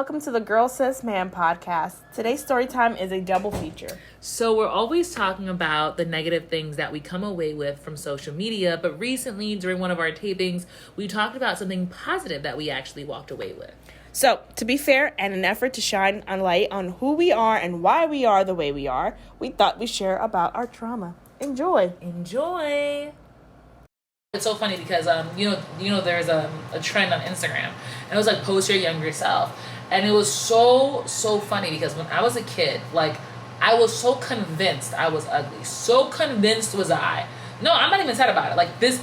welcome to the Girl Sis Man podcast. Today's story time is a double feature. So we're always talking about the negative things that we come away with from social media, but recently during one of our tapings, we talked about something positive that we actually walked away with. So, to be fair, and an effort to shine a light on who we are and why we are the way we are, we thought we'd share about our trauma. Enjoy. It's so funny because you know there's a trend on Instagram, and it was like post your younger self, and it was so funny because when I was a kid, like I was so convinced I was ugly, so convinced was I. No, I'm not even sad about it. Like this,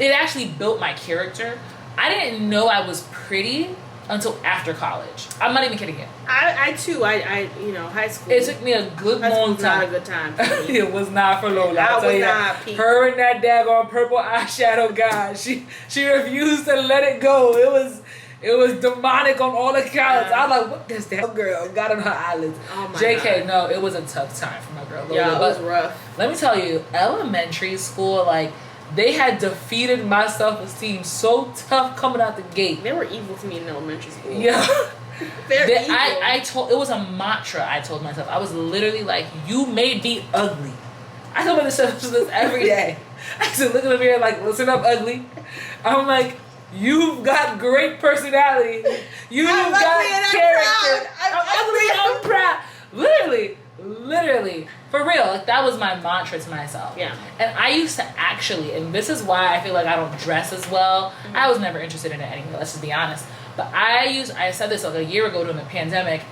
it actually built my character. I didn't know I was pretty until after college. I'm not even kidding you. I too, high school. It took me a good long time. Not a good time for me. It was not for Lola. I was not peak. Her and that daggone purple eyeshadow guy. She refused to let it go. It was demonic on all accounts. I was like, what does that girl got on her eyelids? Oh my JK, God. No, it was a tough time for my girl Lola. Yeah, it was rough. Let me tell you, elementary school, like, they had defeated my self-esteem so tough coming out the gate. They were evil to me in elementary school. Yeah. Evil. It was a mantra I told myself. I was literally like, you made me ugly. I told myself this every day. I used to look in the mirror like, listen up, ugly. I'm like, you've got great personality. You've got character. I'm ugly and I'm proud. Literally. For real. Like, that was my mantra to myself. Yeah. And I used to actually, and this is why I feel like I don't dress as well. Mm-hmm. I was never interested in it anyway, let's just be honest. But I said this like a year ago during the pandemic,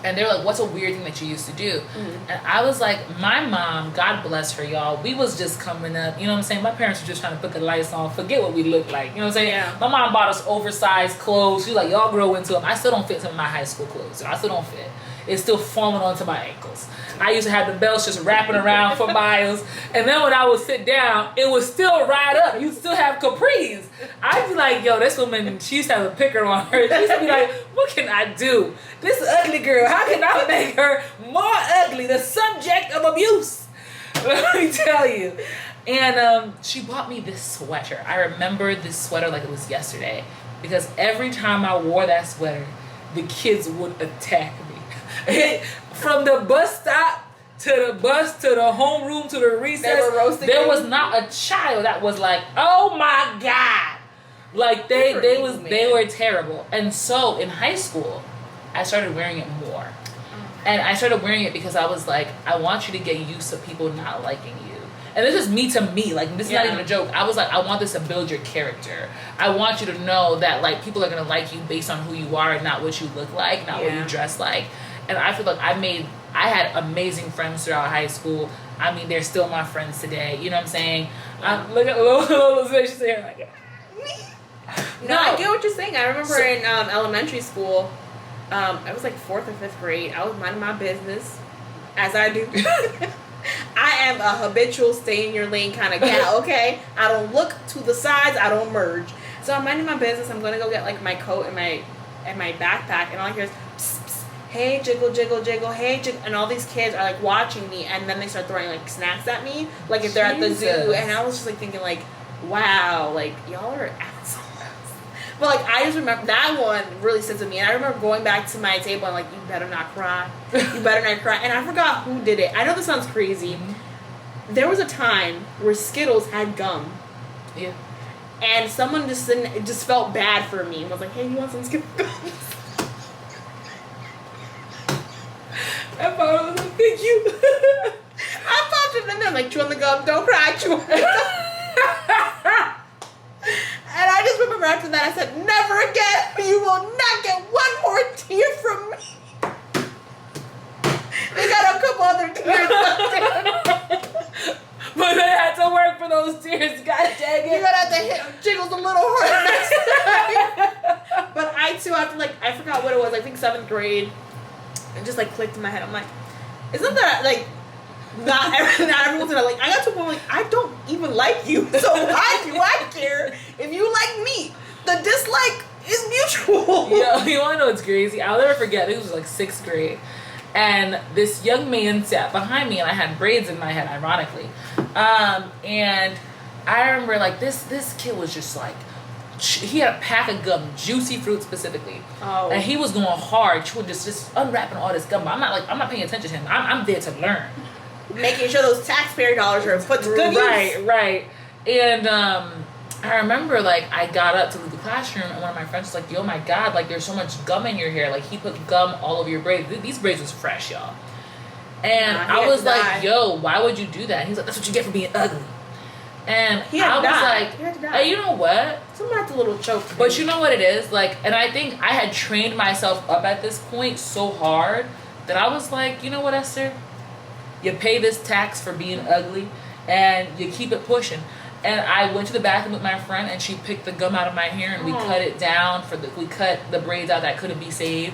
and they were like, what's a weird thing that you used to do? Mm-hmm. And I was like, my mom, God bless her, y'all, we was just coming up, you know what I'm saying? My parents were just trying to put the lights on, forget what we look like, you know what I'm saying? Yeah. My mom bought us oversized clothes. She was like, y'all grow into them. I still don't fit some of my high school clothes. I still don't fit. It's still falling onto my ankles. I used to have the belts just wrapping around for miles. And then when I would sit down, it would still ride up. You still have capris. I'd be like, yo, this woman, she used to have a picker on her. She used to be like, what can I do? This ugly girl, how can I make her more ugly? The subject of abuse. Let me tell you. And she bought me this sweater. I remember this sweater like it was yesterday. Because every time I wore that sweater, the kids would attack me. From the bus stop to the bus to the homeroom to the recess, there was not a child that was like, oh my God. Like they were terrible. And so in high school, I started wearing it more. And I started wearing it because I was like, I want you to get used to people not liking you. And this is me to me, like this is not even a joke. I was like, I want this to build your character. I want you to know that like people are gonna like you based on who you are and not what you look like, not what you dress like. And I feel like I had amazing friends throughout high school. I mean, they're still my friends today. You know what I'm saying? Look at Lola's face. She's saying like, no, I get what you're saying. I remember in elementary school, I was like 4th or 5th grade. I was minding my business, as I do. I am a habitual stay in your lane kind of gal, okay? I don't look to the sides. I don't merge. So I'm minding my business. I'm going to go get like my coat and my backpack. And all I hear is, psst, psst, hey, jiggle, jiggle, jiggle, hey, jiggle. And all these kids are like watching me. And then they start throwing like snacks at me. Like if they're at the zoo. And I was just like thinking like, wow, like y'all are assholes. But like I just remember that one really sits with me. And I remember going back to my table and like, you better not cry. You better not cry. And I forgot who did it. I know this sounds crazy. There was a time where Skittles had gum. Yeah. And someone just felt bad for me and was like, hey, you want some Skittles gum? I thought I was like, thank you. I popped it in there like, chew on the gum, don't cry, chew on the gum. And I just remember after that, I said, never again. You will not get one more tear from me. They got a couple other tears left. But they had to work for those tears. God dang it. You're gonna have to hit Jiggles a little harder next time. But I too, after like, I forgot what it was. I think 7th grade. It just like clicked in my head. I'm like, isn't that like not everyone's gonna like? I got to a point where, like, I don't even like you, so why do I care if you like me? The dislike is mutual. Yeah, you wanna know what's crazy? I'll never forget. It was like 6th grade, and this young man sat behind me, and I had braids in my head, ironically. And I remember like this kid was just like he had a pack of gum, Juicy Fruit specifically. Oh. And he was going hard, chewing, just unwrapping all this gum. But I'm not paying attention to him. I'm there to learn. Making sure those taxpayer dollars are put to good use. Right. And I remember, like, I got up to leave the classroom, and one of my friends was like, yo, my God, like, there's so much gum in your hair. Like, he put gum all over your braids. These braids was fresh, y'all. And I was like, yo, why would you do that? And he's like, that's what you get for being ugly. And I was like, hey, you know what? Someone had a little choke. But you know what it is? Like, and I think I had trained myself up at this point so hard that I was like, you know what, Esther? You pay this tax for being ugly, and you keep it pushing. And I went to the bathroom with my friend, and she picked the gum out of my hair, and we cut it down we cut the braids out that couldn't be saved.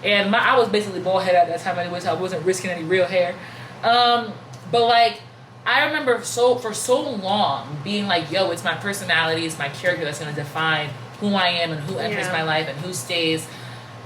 And I was basically bald headed at that time anyway, so I wasn't risking any real hair. But like, I remember for so long being like, yo, it's my personality, it's my character that's gonna define who I am and who enters my life and who stays.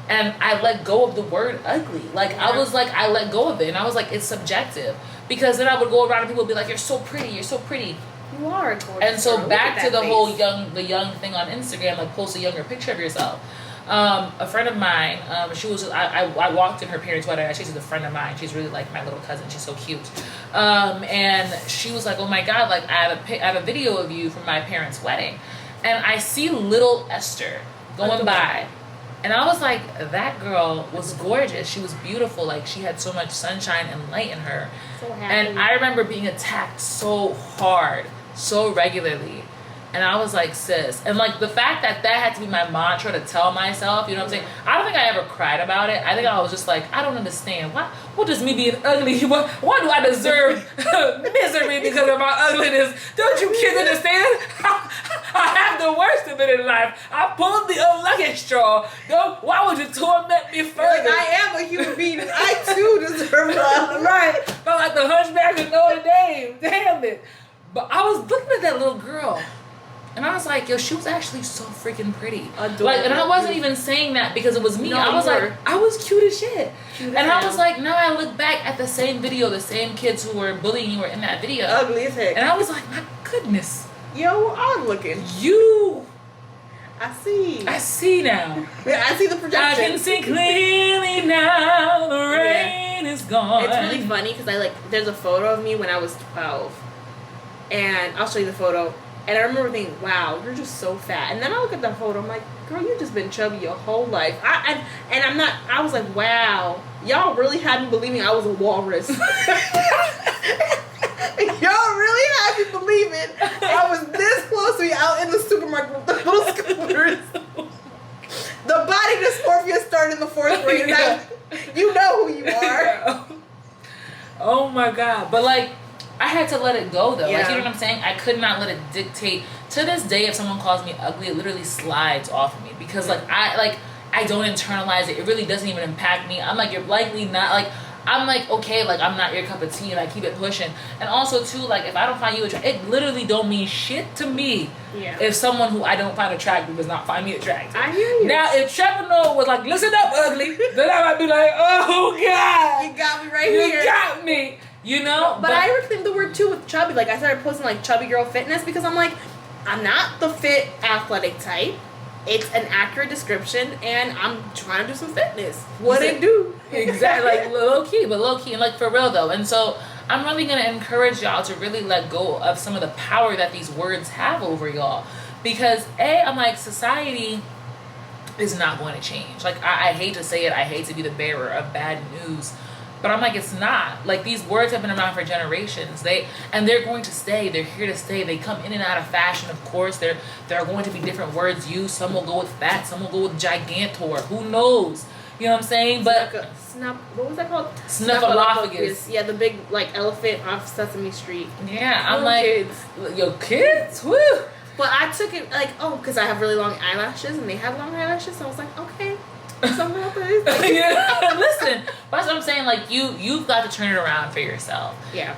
And I let go of the word ugly. Like, I was like, I let go of it, and I was like, it's subjective. Because then I would go around and people would be like, you're so pretty. You are gorgeous. And so back to the whole young thing on Instagram, like, post a younger picture of yourself. A friend of mine, she was, I walked in her parents' wedding. She's a friend of mine. She's really like my little cousin. She's so cute. And she was like, oh my God, like, I have a video of you from my parents' wedding. And I see little Esther going by. And I was like, that girl was gorgeous. She was beautiful. Like, she had so much sunshine and light in her. So happy. And I remember being attacked so hard, so regularly. And I was like, sis. And like, the fact that had to be my mantra to tell myself, you know what I'm saying? I don't think I ever cried about it. I think I was just like, I don't understand. What does me being ugly? Why do I deserve misery because of my ugliness? Don't you kids understand? I have the worst of it in life. I pulled the unlucky straw. Why would you torment me further? Like, I am a human being, and I too deserve love. Right. Felt like the Hunchback of Notre Dame. Damn it. But I was looking at that little girl, and I was like, yo, she was actually so freaking pretty. Adorable. Like, and I wasn't even saying that because it was me. I was like, I was cute as shit. I was like, now I look back at the same video, the same kids who were bullying you were in that video. Ugly as heck. And I was like, my goodness. Yo, I'm looking. I see now. Yeah, I see the projection. I can see clearly now. The rain is gone. It's really funny because there's a photo of me when I was 12. And I'll show you the photo. And I remember thinking, wow, you're just so fat. And then I look at the photo, I'm like, girl, you've just been chubby your whole life. I was like, wow, y'all really had me believing I was a walrus. Y'all really had me believing I was this close to be out in the supermarket with the little scooters. The body dysmorphia started in the 4th grade. Yeah. You know who you are. Oh my God. But like, I had to let it go though. Yeah. Like, you know what I'm saying? I could not let it dictate. To this day, if someone calls me ugly, it literally slides off of me because I don't internalize it. It really doesn't even impact me. I'm like, you're likely not like. I'm like, okay, like, I'm not your cup of tea, and I keep it pushing. And also too, like, if I don't find you attractive, it literally don't mean shit to me. Yeah. If someone who I don't find attractive does not find me attractive. I hear you. Now, if Trevor was like, listen up, ugly, then I might be like, oh God, you got me right here. You got me. You know? But I reclaim the word too with chubby. Like, I started posting like chubby girl fitness because I'm like, I'm not the fit athletic type. It's an accurate description, and I'm trying to do some fitness. What it do? Exactly, like low key, and like for real though. And so I'm really gonna encourage y'all to really let go of some of the power that these words have over y'all, because I'm like, society is not going to change. Like, I hate to say it, I hate to be the bearer of bad news. But I'm like, it's not. Like, these words have been around for generations. They're going to stay. They're here to stay. They come in and out of fashion, of course. There are going to be different words used. Some will go with fat. Some will go with gigantor. Who knows? You know what I'm saying? But what was that called? Snuffleupagus. Yeah, the big, like, elephant off Sesame Street. Yeah, I'm like, kids. Yo, kids? Woo! But I took it, like, because I have really long eyelashes, and they have long eyelashes, so I was like, okay. Something like this. Yeah, listen. That's what I'm saying. Like, you've got to turn it around for yourself. Yeah.